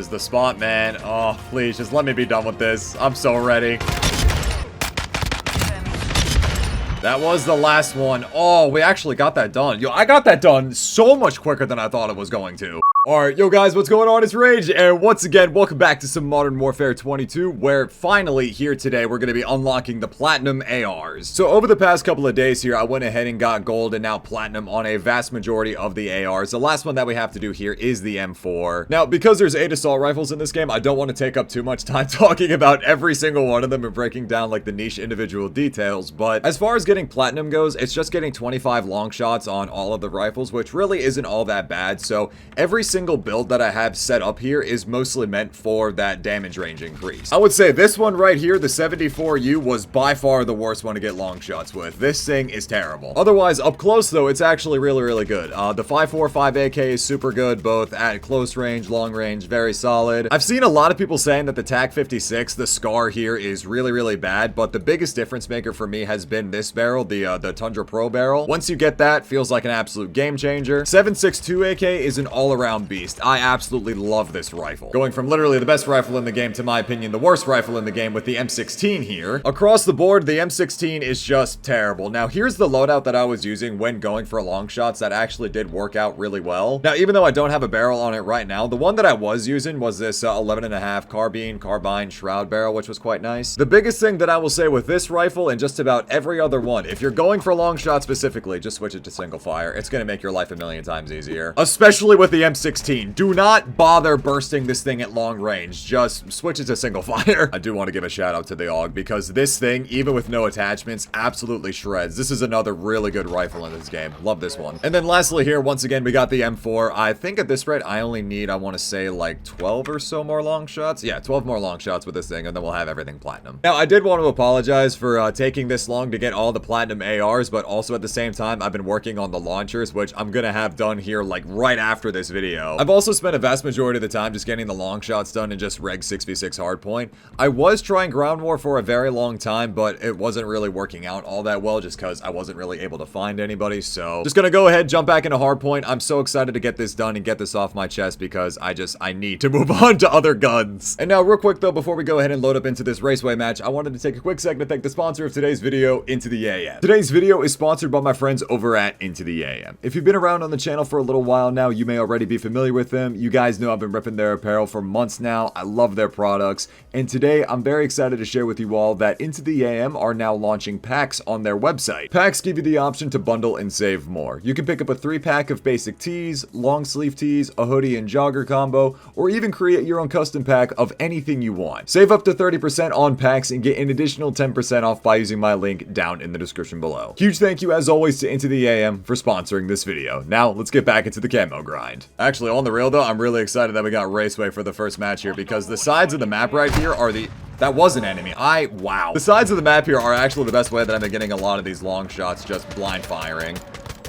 is the spot, man. Oh, please, just let me be done with this. I'm so ready. That was the last one. Oh, we actually got that done. Yo, I got that done so much quicker than I thought it was going to. Alright, yo guys, what's going on? It's Rage, and once again, welcome back to some Modern Warfare 22, where finally, here today, we're going to be unlocking the Platinum ARs. So over the past couple of days here, I went ahead and got gold and now platinum on a vast majority of the ARs. The last one that we have to do here is the M4. Now, because there's 8 assault rifles in this game, I don't want to take up too much time talking about every single one of them and breaking down, like, the niche individual details, but as far as getting platinum goes, it's just getting 25 long shots on all of the rifles, which really isn't all that bad, so every single build that I have set up here is mostly meant for that damage range increase. I would say this one right here, the 74U, was by far the worst one to get long shots with. This thing is terrible. Otherwise, up close though, it's actually really good. The 5.45 AK is super good, both at close range, long range, very solid. I've seen a lot of people saying that the TAC 56, the SCAR here, is really bad, but the biggest difference maker for me has been this barrel, the Tundra Pro barrel. Once you get that, feels like an absolute game changer. 7.62 AK is an all-around beast. I absolutely love this rifle. Going from literally the best rifle in the game to, my opinion, the worst rifle in the game with the M16 here. Across the board, the M16 is just terrible. Now, here's the loadout that I was using when going for long shots that actually did work out really well. Now, even though I don't have a barrel on it right now, the one that I was using was this 11.5 carbine shroud barrel, which was quite nice. The biggest thing that I will say with this rifle and just about every other one, if you're going for long shots specifically, just switch it to single fire. It's going to make your life a million times easier. Especially with the M16. Do not bother bursting this thing at long range. Just switch it to single fire. I do want to give a shout out to the AUG because this thing, even with no attachments, absolutely shreds. This is another really good rifle in this game. Love this one. And then lastly here, once again, we got the M4. I think at this rate, I only need, I want to say like 12 or so more long shots. Yeah, 12 more long shots with this thing, and then we'll have everything platinum. Now, I did want to apologize for taking this long to get all the platinum ARs, but also at the same time, I've been working on the launchers, which I'm gonna have done here like right after this video. I've also spent a vast majority of the time just getting the long shots done in just reg 6v6 hardpoint. I was trying ground war for a very long time, but it wasn't really working out all that well just because I wasn't really able to find anybody, so just gonna go ahead, jump back into hardpoint. I'm so excited to get this done and get this off my chest because I need to move on to other guns. And now real quick though, before we go ahead and load up into this raceway match, I wanted to take a quick second to thank the sponsor of today's video, INTOTHEAM. Today's video is sponsored by my friends over at INTOTHEAM. If you've been around on the channel for a little while now, you may already be familiar with them. You guys know I've been ripping their apparel for months now. I love their products. And today, I'm very excited to share with you all that INTOTHEAM are now launching packs on their website. Packs give you the option to bundle and save more. You can pick up a 3-pack of basic tees, long sleeve tees, a hoodie and jogger combo, or even create your own custom pack of anything you want. Save up to 30% on packs and get an additional 10% off by using my link down in the description below. Huge thank you as always to INTOTHEAM for sponsoring this video. Now, let's get back into the camo grind. Actually, on the real though, I'm really excited that we got Raceway for the first match here because the sides of the map right here are that was an enemy. Wow. The sides of the map here are actually the best way that I've been getting a lot of these long shots, just blind firing.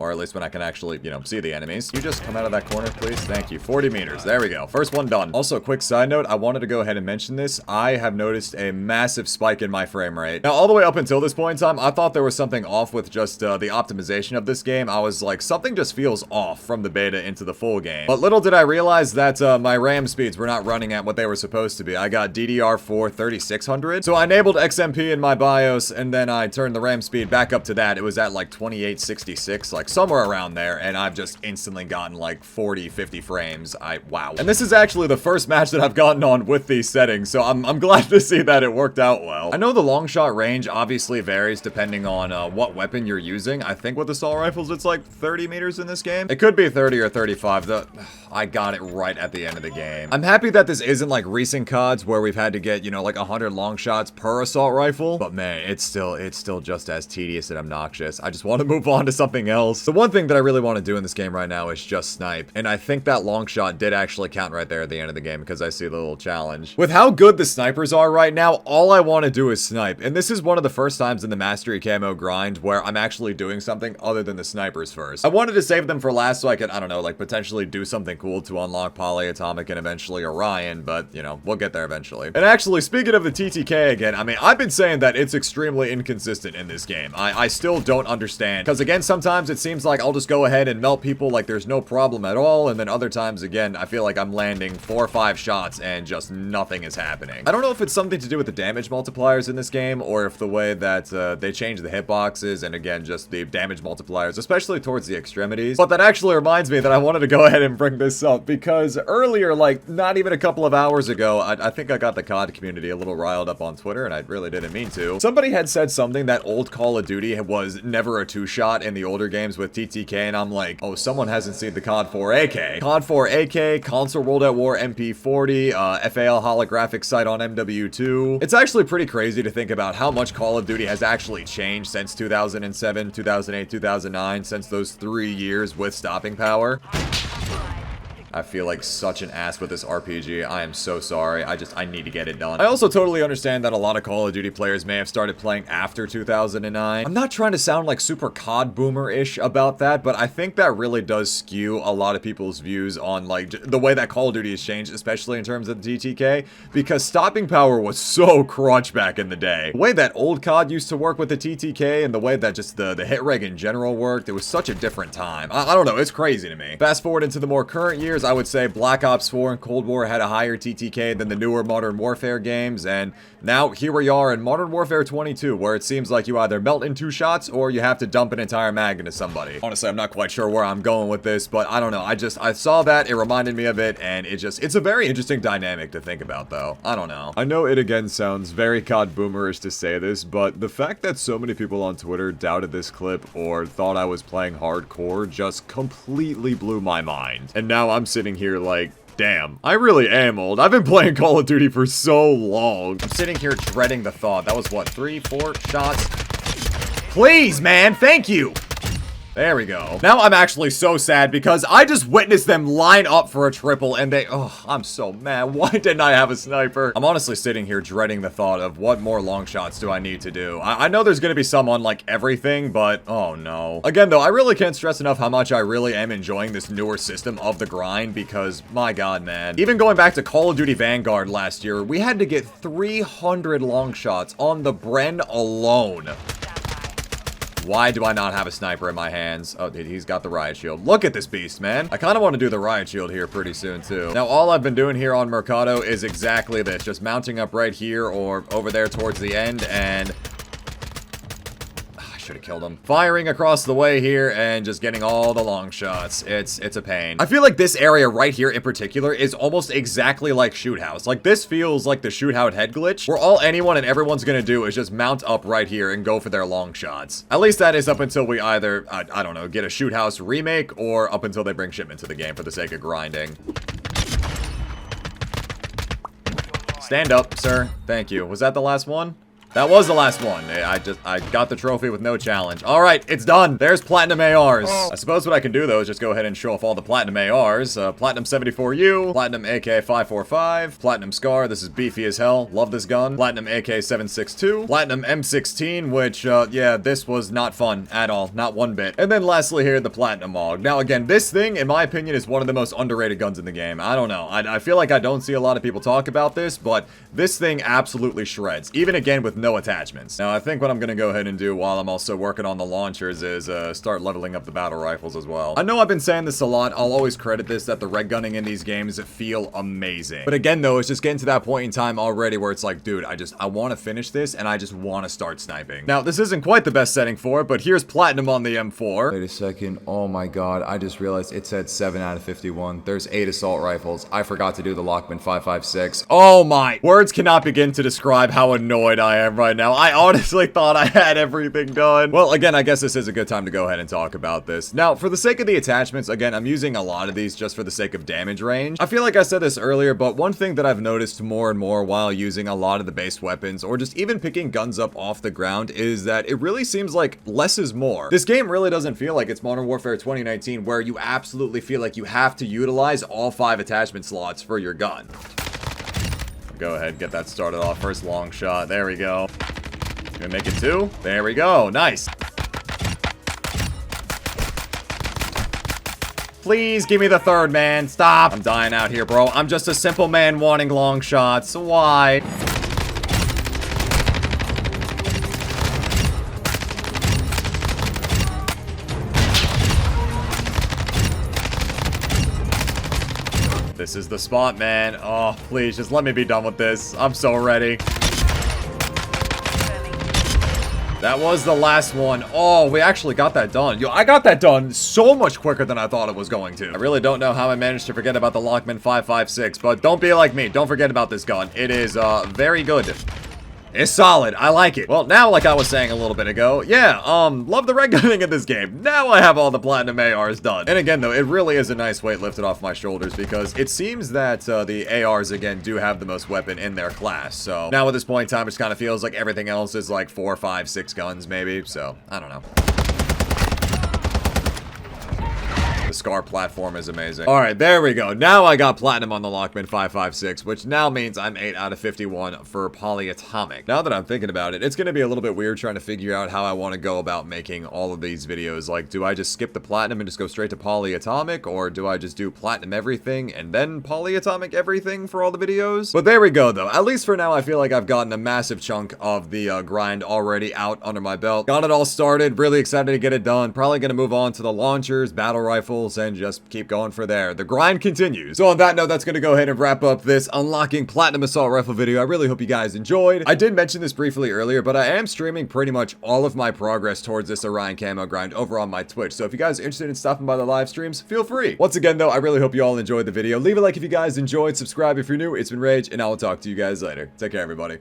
Or at least when I can actually, you know, see the enemies. You just come out of that corner, please? Thank you. 40 meters. There we go. First one done. Also, quick side note, I wanted to go ahead and mention this. I have noticed a massive spike in my frame rate. Now, all the way up until this point in time, I thought there was something off with just the optimization of this game. I was like, something just feels off from the beta into the full game. But little did I realize that my RAM speeds were not running at what they were supposed to be. I got DDR4 3600. So I enabled XMP in my BIOS, and then I turned the RAM speed back up to that. It was at like 2866, like somewhere around there, and I've just instantly gotten like 40, 50 frames. Wow. And this is actually the first match that I've gotten on with these settings, so I'm glad to see that it worked out well. I know the long shot range obviously varies depending on what weapon you're using. I think with assault rifles, it's like 30 meters in this game. It could be 30 or 35. I got it right at the end of the game. I'm happy that this isn't like recent CODs where we've had to get, you know, like 100 long shots per assault rifle, but man, it's still just as tedious and obnoxious. I just want to move on to something else. The one thing that I really want to do in this game right now is just snipe, and I think that long shot did actually count right there at the end of the game because I see the little challenge. With how good the snipers are right now, all I want to do is snipe, and this is one of the first times in the mastery camo grind where I'm actually doing something other than the snipers first. I wanted to save them for last so I could, I don't know, like potentially do something cool to unlock polyatomic and eventually Orion, but you know, we'll get there eventually. And actually, speaking of the TTK again, I mean, I've been saying that it's extremely inconsistent in this game. I still don't understand, because again, sometimes it seems seems like I'll just go ahead and melt people like there's no problem at all, and then other times, again, I feel like I'm landing 4 or 5 shots and just nothing is happening. I don't know if it's something to do with the damage multipliers in this game, or if the way that they change the hitboxes, and again, just the damage multipliers, especially towards the extremities. But that actually reminds me that I wanted to go ahead and bring this up, because earlier, like, not even a couple of hours ago, I think I got the COD community a little riled up on Twitter, and I really didn't mean to. Somebody had said something that old Call of Duty was never a 2-shot in the older games with TTK, and I'm like, oh, someone hasn't seen the COD 4 AK. COD 4 AK, Console World at War MP40, FAL holographic sight on MW2. It's actually pretty crazy to think about how much Call of Duty has actually changed since 2007, 2008, 2009, since those 3 years with stopping power. I feel like such an ass with this RPG. I am so sorry. I need to get it done. I also totally understand that a lot of Call of Duty players may have started playing after 2009. I'm not trying to sound like super COD boomer-ish about that, but I think that really does skew a lot of people's views on, like, the way that Call of Duty has changed, especially in terms of the TTK, because stopping power was so crunch back in the day. The way that old COD used to work with the TTK and the way that just the hit reg in general worked, it was such a different time. I don't know, it's crazy to me. Fast forward into the more current years, I would say Black Ops 4 and Cold War had a higher TTK than the newer Modern Warfare games, and now here we are in Modern Warfare 22, where it seems like you either melt in 2 shots or you have to dump an entire mag into somebody. Honestly, I'm not quite sure where I'm going with this, but I don't know. I saw that, it reminded me of it, and it's a very interesting dynamic to think about, though. I don't know. I know it again sounds very COD boomerish to say this, but the fact that so many people on Twitter doubted this clip or thought I was playing hardcore just completely blew my mind. And now I'm sitting here like, damn, I really am old. I've been playing Call of Duty for so long. I'm sitting here dreading the thought. That was what, 3, 4 shots? Please, man, thank you. There we go. Now I'm actually so sad because I just witnessed them line up for a triple and oh, I'm so mad. Why didn't I have a sniper? I'm honestly sitting here dreading the thought of what more long shots do I need to do. I know there's gonna be some on like everything, but oh no. Again though, I really can't stress enough how much I really am enjoying this newer system of the grind because my god, man. Even going back to Call of Duty Vanguard last year, we had to get 300 long shots on the Bren alone. Why do I not have a sniper in my hands? Oh, dude, he's got the riot shield. Look at this beast, man. I kind of want to do the riot shield here pretty soon, too. Now, all I've been doing here on Mercado is exactly this. Just mounting up right here or over there towards the end and... should have killed him. Firing across the way here and just getting all the long shots. It's a pain. I feel like this area right here in particular is almost exactly like Shoot House. Like this feels like the Shoot House head glitch where all anyone and everyone's gonna do is just mount up right here and go for their long shots. At least that is up until we either, I don't know, get a Shoot House remake or up until they bring shipment to the game for the sake of grinding. Stand up, sir. Thank you. Was that the last one? That was the last one. I got the trophy with no challenge. All right, it's done. There's Platinum ARs. I suppose what I can do, though, is just go ahead and show off all the Platinum ARs. Platinum 74U, Platinum AK-545, Platinum Scar. This is beefy as hell. Love this gun. Platinum AK-762, Platinum M16, which, yeah, this was not fun at all. Not one bit. And then lastly here, the Platinum AUG. Now, again, this thing, in my opinion, is one of the most underrated guns in the game. I don't know. I feel like I don't see a lot of people talk about this, but this thing absolutely shreds. Even again with no attachments. Now, I think what I'm gonna go ahead and do while I'm also working on the launchers is start leveling up the battle rifles as well. I know I've been saying this a lot. I'll always credit this that the red gunning in these games feel amazing. But again, though, it's just getting to that point in time already where it's like, dude, I want to finish this and I just want to start sniping. Now, this isn't quite the best setting for it, but here's Platinum on the M4. Wait a second. Oh my god. I just realized it said 7 out of 51. There's 8 assault rifles. I forgot to do the Lachmann 5.56. Oh my. Words cannot begin to describe how annoyed I am right now. I honestly thought I had everything done. Well, again, I guess this is a good time to go ahead and talk about this. Now, for the sake of the attachments, again, I'm using a lot of these just for the sake of damage range. I feel like I said this earlier, but one thing that I've noticed more and more while using a lot of the base weapons, or just even picking guns up off the ground, is that it really seems like less is more. This game really doesn't feel like it's Modern Warfare 2019, where you absolutely feel like you have to utilize all 5 attachment slots for your gun. Go ahead, get that started off. First long shot. There we go. Gonna make it 2. There we go. Nice. Please give me the 3rd, man. Stop. I'm dying out here, bro. I'm just a simple man wanting long shots. Why? This is the spot, man. Oh, please, just let me be done with this. I'm so ready. That was the last one. Oh, we actually got that done. Yo, I got that done so much quicker than I thought it was going to. I really don't know how I managed to forget about the Lachmann 5.56, but don't be like me. Don't forget about this gun. It is, very good. It's solid. I like it. Well, now, like I was saying a little bit ago, yeah, love the red gunning in this game. Now I have all the Platinum ARs done. And again, though, it really is a nice weight lifted off my shoulders because it seems that the ARs, again, do have the most weapon in their class. So now at this point in time, it just kind of feels like everything else is like 4, 5, 6 guns, maybe. So, I don't know. The SCAR platform is amazing. All right, there we go. Now I got platinum on the Lachmann 5.56, which now means I'm 8 out of 51 for polyatomic. Now that I'm thinking about it, it's going to be a little bit weird trying to figure out how I want to go about making all of these videos. Like, do I just skip the platinum and just go straight to polyatomic, or do I just do platinum everything and then polyatomic everything for all the videos? But there we go, though. At least for now, I feel like I've gotten a massive chunk of the grind already out under my belt. Got it all started. Really excited to get it done. Probably going to move on to the launchers, battle rifles, and just keep going for there. The grind continues. So on that note, that's going to go ahead and wrap up this unlocking platinum assault rifle video. I really hope you guys enjoyed. I did mention this briefly earlier, but I am streaming pretty much all of my progress towards this Orion camo grind over on my Twitch. So if you guys are interested in stopping by the live streams, feel free. Once again, though, I really hope you all enjoyed the video. Leave a like if you guys enjoyed. Subscribe if you're new. It's been Rage, and I will talk to you guys later. Take care, everybody.